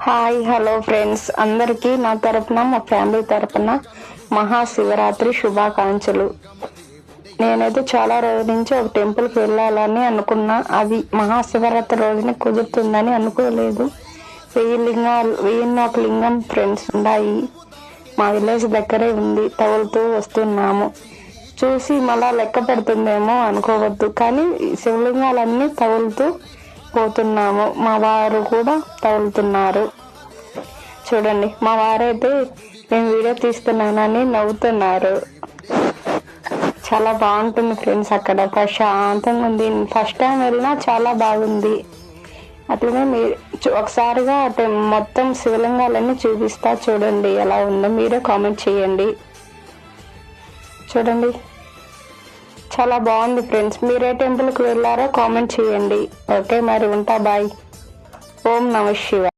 Hi hello friends, అందరికీ నా తరపున మా ఫ్యామిలీ తరపున మహాశివరాత్రి శుభాకాంక్షలు. నేనైతే చాలా రోజుల నుంచి ఒక టెంపుల్కి వెళ్ళాలని అనుకున్నా. అది మహాశివరాత్రి రోజున కుదురుతుందని అనుకోలేదు. 1001 లింగం ఫ్రెండ్స్ ఉన్నాయి. మా విలేజ్ దగ్గరే ఉంది. తగులుతూ వస్తున్నాము. చూసి మళ్ళా లెక్క పెడుతుందేమో అనుకోవద్దు, కానీ శివలింగాలన్నీ తగులుతూ పోతున్నాము. మా వారు కూడా తగులుతున్నారు. చూడండి, మా వారైతే నేను వీడియో తీస్తున్నానని నవ్వుతున్నారు. చాలా బాగుంటుంది ఫ్రెండ్స్, అక్కడ ప్రశాంతంగా ఉంది. ఫస్ట్ టైం వెళ్ళినా చాలా బాగుంది. అట్లనే మీరు ఒకసారిగా మొత్తం శివలింగాలన్నీ చూపిస్తా. చూడండి ఎలా ఉందో, మీరే కామెంట్ చేయండి. చూడండి, చాలా బాగుంది ఫ్రెండ్స్. మీరే టెంపుల్కి వెళ్ళారో కామెంట్ చేయండి. ఓకే, మరి ఉంటా. బాయ్. ఓం నమః శివాయ.